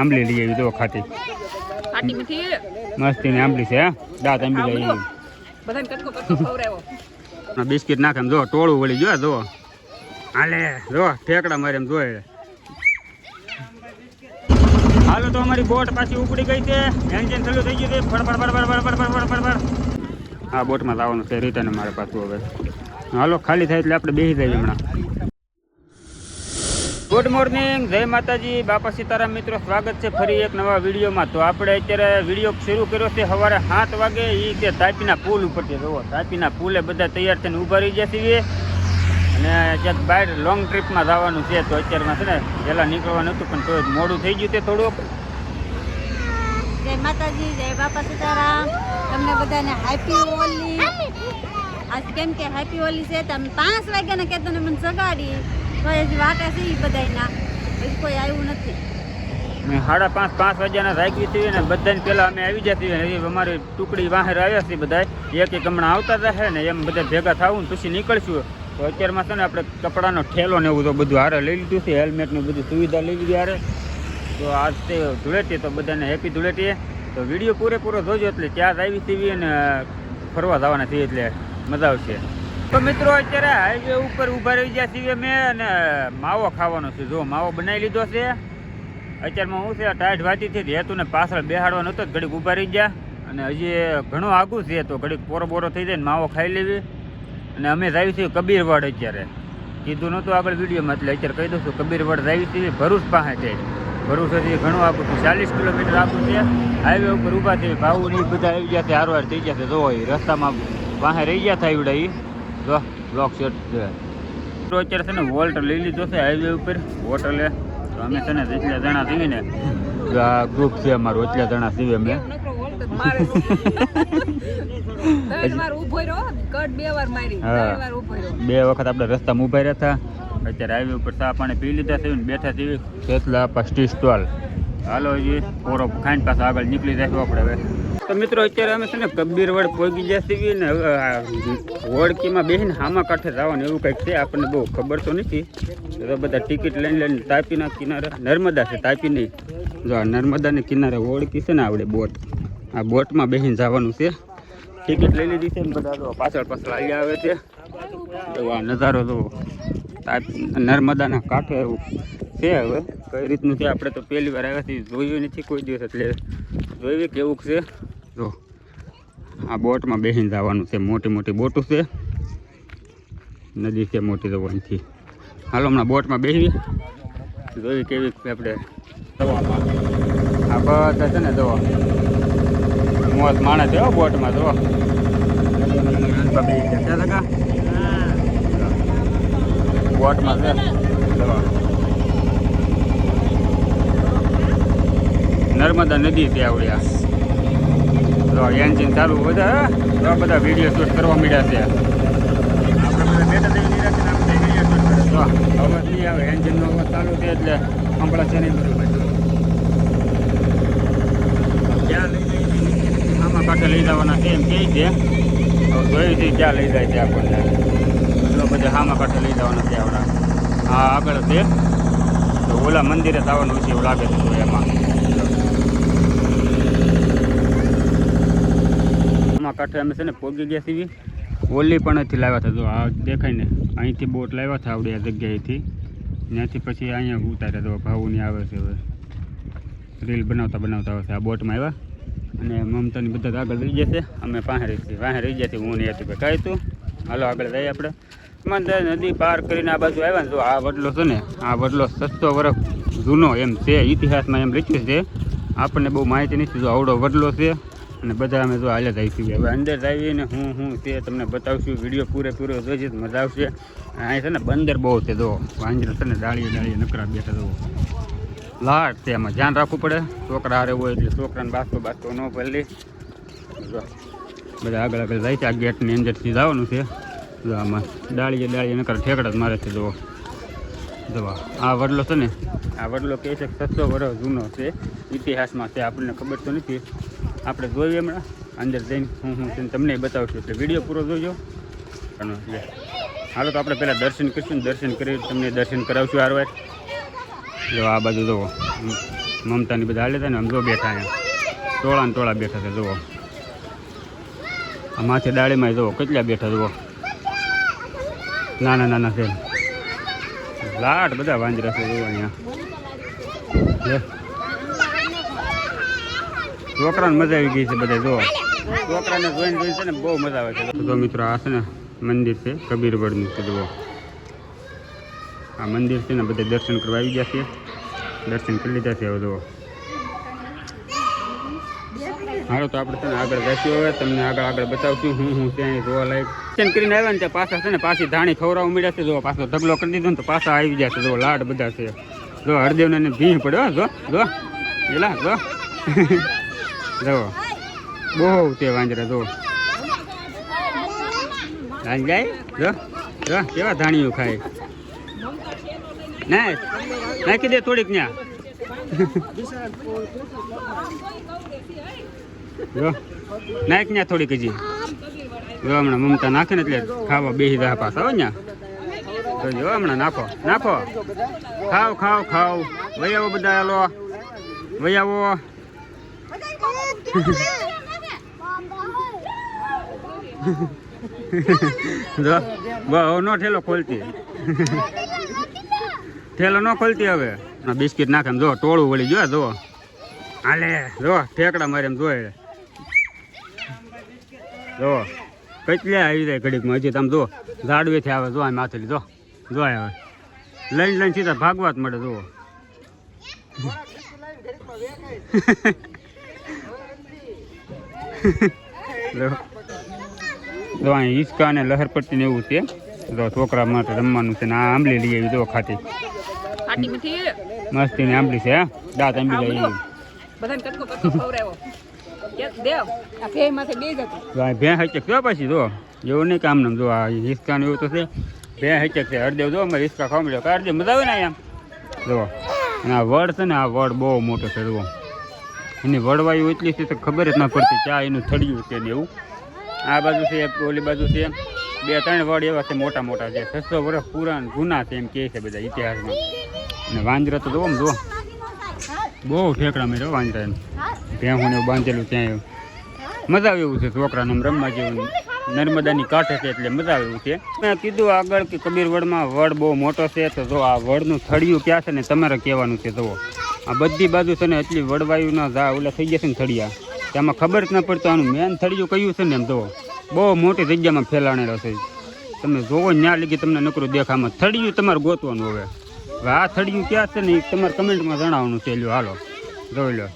આંબલી લઈ આવી જો ખાટી મસ્તી ની આંબલી છે દાંત આંબી લઈ બિસ્કિટ નાખે એમ જો ટોળું વળી જો જો હાલે જો ઠેકડા મારે એમ જોઈ હાલો તો અમારી બોટ પાછી ઉપડી ગઈ છે એન્જિન ચાલુ થઈ ગયું છે ફડ હા બોટમાં લાવવાનું છે રિટર્ન મારે પાછું હવે હાલો ખાલી થાય એટલે આપણે બેસી જઈએ હમણાં ગુડ મોર્નિંગ જય માતાજી બાપા સીતારામ મિત્રો સ્વાગત છે ફરી એક નવા વિડીયોમાં તો આપણે અત્યારે વિડીયો શરૂ કર્યો છે સવારે 7 વાગે એ છે તાપીના પુલ ઉપરથી જુઓ તાપીના પુલે બધા તૈયાર થઈને ઊભા રહી ગયા છીએ અને ક્યાંક બહાર લોંગ ટ્રીપમાં જવાનું છે તો અત્યારમાં છે ને પહેલાં નીકળવાનું હતું પણ તો મોડું થઈ ગયું છે થોડુંક જય માતાજી જય બાપા સીતારામ તમને બધાને હેપી હોલી આજ કેમ કે હેપી હોલી છે તમે 5 વાગ્યાના કહેતા મને સગાડી તો હજી વાટા છે એ બધાના હજી કોઈ આવ્યું નથી 5:30 વાગ્યાના રાખ્યું છે ને બધાને પહેલાં અમે આવી જતી હજી અમારી ટુકડી બહાર આવ્યા છીએ બધા એક હમણાં આવતા જશે ને એમ બધા ભેગા થવું ને પછી નીકળશું તો અત્યારમાં છે ને આપણે કપડાનો ઠેલો ને એવું તો બધું હારે લઈ લીધું છે હેલ્મેટનું બધી સુવિધા લઈ લીધી હારે તો આજ તે ધૂળેટી તો બધાને હેપી ધૂળેટી તો વિડીયો પૂરેપૂરો જોજો એટલે ત્યાં જ આવી સીવી અને ફરવા જવાના છીએ એટલે મજા આવશે તો મિત્રો અત્યારે હાઈવે ઉપર ઊભા રહી ગયા છીએ મેં અને માવો ખાવાનો છે જો માવો બનાવી લીધો છે અત્યારમાં હું છે ટાઈટ વાતી હતી હેતુને પાછળ બેહાડવાનો હતો ઘડીક ઊભા રહી ગયા અને હજી ઘણું આઘું છે તો ઘડીક પોરો બોરો થઈ જાય ને માવો ખાઈ લેવી અને અમે જાવી છીએ કબીરવાડ અત્યારે કીધું નહોતું આગળ વિડીયોમાં એટલે અત્યારે કહી દઉં છું કબીરવાડ જાવી છીએ ભરૂચ પાસે છે ભરૂચ હજી ઘણું આગું છે 40 કિલોમીટર આગું છે હાઈવે ઉપર ઊભા છે ભાવું બધા આવી ગયા છે હારવાર થઈ ગયા છે જો રસ્તામાં પાસે રહી ગયા થાય એવડા એ જો બ્લોક સેટ છે તો અત્યારે છે ને વોલ્ટ લઈ લીધો છે હાઈવે ઉપર હોટલે તો અમે છે ને જેટલા જણા છીએ ને આ ગ્રુપ છે અમારું એટલા જણા છીએ અમે બે વખત આપણે રસ્તામાં ઉભા રહ્યા હતા અત્યારે હાઈવે ઉપર ચા પાણી પી લીધા છે ને બેઠા છીએ ખેતલા ટી સ્ટોલ હાલો હજી પોરો ખાઈને પાછા આગળ નીકળી જાય આપણે હવે તો મિત્રો અત્યારે અમે છે ને કબીરવાડ પહોંચી ગયા છીએ ને વડકીમાં બેસીને હામા કાંઠે જવાનું એવું કંઈક છે આપણને બહુ ખબર તો નથી તો બધા ટિકિટ લઈને તાપીના કિનારે નર્મદા છે તાપી નહીં જો આ નર્મદાની કિનારે વડકી છે ને આપણે બોટ આ બોટમાં બેસીને જવાનું છે ટિકિટ લઈ લીધી છે ને બધા પાછળ આવી આવે છે તો આ નજારો તો નર્મદાના કાંઠે એવું છે હવે કઈ રીતનું છે આપણે તો પહેલી વાર આવ્યા છીએ જોયું નથી કોઈ દિવસ એટલે જોયું કેવું છે જો આ બોટમાં બેસીને જવાનું છે મોટી મોટી બોટું છે નદી છે મોટી જવાનથી હાલો હમણાં બોટમાં બેસી જોઈ કેવી આપણે આ બધા છે ને જવા મોત માણસ છે બોટમાં જો બોટમાં છે જવા નર્મદા નદી છે આવડ્યા એન્જિન ચાલુ બધા બધા વિડીયો શૂટ કરવા મળ્યા છે આપણે બધા બેઠા દેવી રાખીને આપણે વિડીયો શૂટ કરે તો અવાજ નહીં આવે એન્જિનનો અવાજ ચાલુ છે એટલે હમણાં છે નહીં બધું ક્યાં લઈ જાય આમાં કાંઠે લઈ જવાના છે એમ કહે છે જોયું છે ક્યાં લઈ જાય છે આપણને એટલો બધા આમાં કાંઠે લઈ જવાના છે આવડા હા આગળ છે તો ઓલા મંદિરે જવાનું છે એવું લાગે છે એમાં કાંઠે અમે છે ને પોગી ગયા છીએ ઓલી પણ અહીંથી લાવ્યા હતા જો આ દેખાય ને અહીંથી બોટ લાવ્યા હતા આવડે આ જગ્યાએથી ત્યાંથી પછી અહીંયા ઉતાર્યા તો ભાવુની આવે છે હવે રીલ બનાવતા આવે છે આ બોટમાં આવ્યા અને મમતાની બધા આગળ રહી જશે અમે પાસે રહી છીએ રહી ગયા હું નહીં હતી કાંઈ તું હાલો આગળ જઈએ આપણે મંદર નદી પાર કરીને આ બાજુ આવ્યા ને જો આ વડલો છે ને આ વડલો 700 વર્ષ જૂનો એમ છે ઇતિહાસમાં એમ લખ્યું છે આપણને બહુ માહિતી નથી જો આવડો વડલો છે અને બધા અમે જો હાલે જઈશું હવે અંદર જઈને હું તે તમને બતાવશું વિડીયો પૂરેપૂરો જોઈશે મજા આવશે અહીં છે ને બંદર બહુ છે જો વાંજરા છે ને ડાળીએ નકરા બેઠા જુઓ લાટ છે એમાં ધ્યાન રાખવું પડે છોકરા હારે હોય એટલે છોકરાને બાસ્તો ન ભરલી બધા આગળ જાય છે આ ગેટની અંદરથી જવાનું છે જો આમાં ડાળીએ નકરા ઠેકડા જ મારે છે જુઓ જવા આ વડલો છે ને આ વડલો કહે છે 700 વર્ષ જૂનો છે ઇતિહાસમાં છે આપણને ખબર તો નથી આપણે જોઈએ હમણાં અંદર જઈને હું તમને બતાવશું એટલે વિડીયો પૂરો જોજો હાલો તો આપણે પહેલાં દર્શન કરીશું દર્શન કરી તમને દર્શન કરાવશું હારવાર જો આ બાજુ જુઓ મમતાની બધા હાલે હતા ને આમ જો બેઠા અહીંયા ટોળા ને ટોળા બેઠા છે જુઓ આ માથે ડાળીમાં જુઓ કેટલા બેઠા જુઓ નાના નાના છે લાટ બધા વાંદરા છે જુઓ અહીંયા છોકરાને મજા આવી ગઈ છે બધા જુઓ છોકરાને જોઈને છે ને બહુ મજા આવે છે તો મિત્રો આ છે ને મંદિર છે કબીરવડનું છે જુઓ આ મંદિર છે ને બધા દર્શન કરવા આવી ગયા છે દર્શન કરી લીધા છે હવે જુઓ હાલો તો આપણે છે ને આગળ જઈશું હવે તમને આગળ બતાવશું હું ત્યાં જોવા લાયક દર્શન કરીને આવ્યા ને ત્યાં પાછા છે ને પાછી ધાણી ખવડાવવા મળ્યા છે જો પાછો ઢગલો કરી દીધો ને તો પાછા આવી ગયા છે જો લાડ બધા છે જો હરદેવને ભીહ પડ્યો જો જો એલા જો જો બહુ તે વાંજરા જો જાય જો જો કેવા ધાણીઓ ખાય ના નાખી દે થોડીક ત્યાં જો નાખ ત્યાં થોડીક હજી જો હમણાં મમતા નાખે ને એટલે ખાવા બેસી રહ્યા પાછા હો ત્યાં જો હમણાં નાખો નાખો ખાવ ખાવ ખાવ વહી આવો બધા હાલો વહી આવો જો બહુ નો ઠેલો ખોલતી ઠેલો ન ખોલતી હવે બિસ્કિટ નાખે એમ જો ટોળું વળી જો જો હાલે જો ઠેકડા મારે એમ જોઈ જો કેટલા આવી જાય ઘડીકમાં હજી તમે જો ઝાડવેથી આવે જો આ માથેલી જો જો આવે લઈને સીધા ભાગવા જ મળે જુઓ જો અહીં હિંચકા અને લહરપટ્ટી ને એવું છે જો છોકરા માટે રમવાનું છે ને આ આંબલી લઈ આવી જો ખાટી મસ્તી ની આંબલી છે દાંત આંબલી લઈ આવી ભેં હચક જો પછી જો એવું નહીં કામ નામ જો આ હિંચકા ને એવું તો છે ભેં હચક છે હરદેવ જો અમારે હિંચકા ખાવા મળ્યો હરદેવ મજા આવે ને અહીંયા જો અને આ વડ છે ને આ વડ બહુ મોટો છે જુઓ એની વડવાયું એટલી છે તો ખબર જ ના પડતી ચા એનું થડિયું છે ને એવું આ બાજુ છે ઓલી બાજુ છે 2-3 વડ એવા છે મોટા મોટા છે 600 વર્ષ પુરાણ જૂના છે એમ કહે છે બધા ઇતિહાસમાં અને વાંદરા તો જુઓ ને જુઓ બહુ ઠેકડા મેળવ્યો વાંદરા એમ ભેહું એવું બાંધેલું ત્યાં મજા આવે એવું છે છોકરાને રમવા જેવું નર્મદાની કાંઠે છે એટલે મજા આવે એવું છે મેં કીધું આગળ કે કબીરવડમાં વડ બહુ મોટો છે તો જો આ વડનું થડિયું ક્યાં છે ને તમારે કહેવાનું છે જુઓ આ બધી બાજુ છે ને એટલી વડવાયુના ઝા ઓલા થઈ ગયા છે ને થડિયા તેમાં ખબર જ ન પડતો આનું મેન થડિયું કયું છે ને એમ જુઓ બહુ મોટી જગ્યામાં ફેલાણેલો છે તમે જોવો ત્યાં લગી તમને નકરું દેખામાં થડિયું તમારે ગોતવાનું હવે આ થડિયું ક્યાં છે ને એ તમારે કમેન્ટમાં જણાવવાનું છે લ્યો હાલો જોઈ લો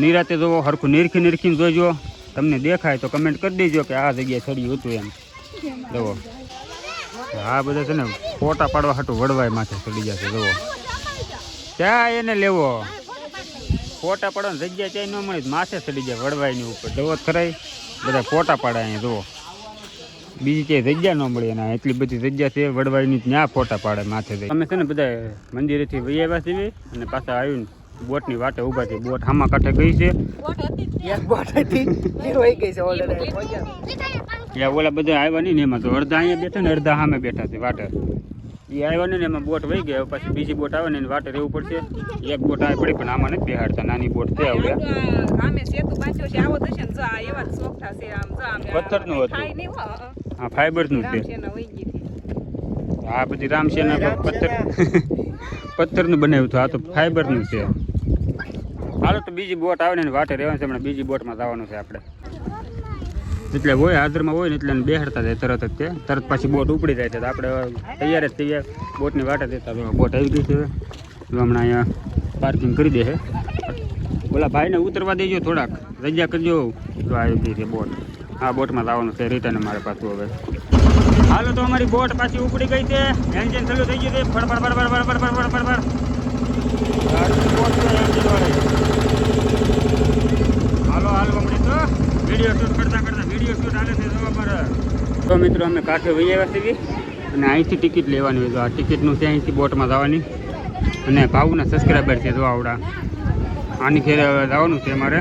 નિરાતે જોવો હરખું નીરખીને જોઈજો તમને દેખાય તો કમેન્ટ કરી દેજો કે આ જગ્યાએ થડિયું હતું એમ જુઓ આ બધા છે ને ફોટા પાડવા હાટું વડવાય માથે ચડી જશે જુઓ ત્યાં એને લેવો ફોટા પાડવાની જગ્યા ક્યાંય ન મળી માથે ચડી જાય વડવાઈની ઉપર જવો ખરાય બધા ફોટા પાડે અહીંયા જુઓ બીજી ક્યાંય જગ્યા ન મળી અને એટલી બધી જગ્યા છે વડવાઈની ત્યાં ફોટા પાડે માથે જઈ અમે છે ને બધા મંદિરેથી વહી આવ્યા છીએ અને પાછા આવીને બોટની વાટે ઊભા છે બોટ હામા કાંઠે ગઈ છે ઓલા બધા આવ્યા નહીં ને એમાં તો અડધા અહીંયા બેઠા ને અડધા સામે બેઠા છે વાટે એ આવ્યા ને એમાં બોટ વહી ગયા પછી બીજી બોટ આવે ને એને વાટે રહેવું પડશે એક બોટ આવે પડી પણ આમાં નથી બેહાડતા નાની બોટ છે આવડે પથ્થરનું હતું હા ફાઈબરનું છે આ બધી રામસેના પથ્થરનું બનાવ્યું હતું આ તો ફાઈબરનું છે હાલો તો બીજી બોટ આવે ને વાટે રહેવાનું છે હમણાં બીજી બોટમાં જવાનું છે આપણે એટલે હોય હાજરમાં હોય ને એટલે બેહાડતા જાય તરત જ તે તરત પાછી બોટ ઉપડી જાય છે તો આપણે તૈયાર જ થઈ જાય બોટની વાટે દેતા બોટ આવી ગઈ છે હમણાં અહીંયા પાર્કિંગ કરી દે છે ઓલા ભાઈને ઉતરવા દેજો થોડાક જગ્યા કરજો તો આવી ગઈ છે બોટ આ બોટમાં જવાનું છે રિટર્ન અમારે પાછું હવે હાલો તો અમારી બોટ પાછી ઉપડી ગઈ છે એન્જિન ચાલુ થઈ ગયું છે ફડફડ હાલો હમણાં તો વિડીયો શૂટ કરતા વિડીયો શૂટ હાલે છે તો મિત્રો અમે કાંઠે વહી આવ્યા છીએ અને અહીંથી ટિકિટ લેવાની હોય તો આ ટિકિટનું છે અહીંથી બોટમાં જવાની અને ભાવના સબસ્ક્રાઈબર છે જો આવડા આની ખેરે જવાનું છે અમારે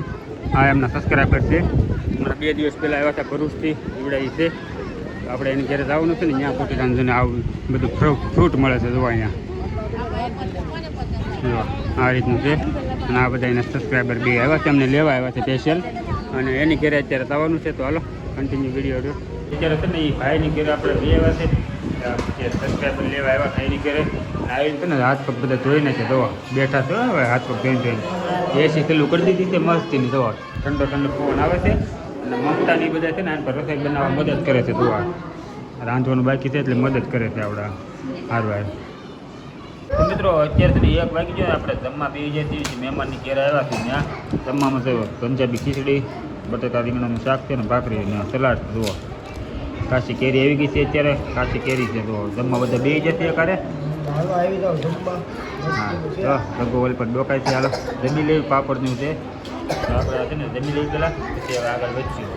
આ એમના સબસ્ક્રાઈબર છે હમણાં 2 દિવસ પહેલાં આવ્યા હતા ભરૂચથી એવડા છે આપણે એની ઘરે જવાનું છે ને ત્યાં પોતે જઈને આવું બધું ફ્રૂટ મળે છે જોવા અહીંયા આ રીતનું છે અને આ બધા એના સબસ્ક્રાઈબર બી આવ્યા છે, અમને લેવા આવ્યા છે સ્પેશિયલ, અને એની ઘરે અત્યારે થવાનું છે. તો હાલો કન્ટિન્યુ વિડીયો રહ્યો. અત્યારે છે ને એ ભાઈની ઘરે આપણે બે આવ્યા છે, સબસ્ક્રાઈબર લેવા આવ્યા ભાઈની ઘરે આવીને છે ને હાથ પગ બધા ધોઈ નાખે. દવા બેઠા છે હવે હાથ પગ ધોઈને એસી પેલું કરી દીધી છે મસ્તીની. દવા ઠંડો ઠંડો પવન આવે છે, અને મમતાની બધા છે ને આના પર રસોઈ બનાવવા મદદ કરે છે. દવા રાંધવાનું બાકી છે એટલે મદદ કરે છે આપણા હારવાર. તો મિત્રો અત્યારે છે ને 1 વાગી ગયો, આપણે જમવા બેસી જઈએ છીએ. મહેમાનની ઘેરે આવ્યા છે, ત્યાં જમવામાં છે પંજાબી ખીચડી, બટાકા રીંગણાનું શાક છે ને ભાખરી ને સલાડ. જુઓ કાચી કેરી આવી ગઈ છે, અત્યારે કાચી કેરી છે. તો જમવા બધા બેસી જશે એકારે. હા રઘુવલ પર ડોકાય છે. હાલો જમી લેવી, પાપડનું છે. તો આપણે છે ને જમી લેવી પહેલાં, પછી હવે આગળ વધશું.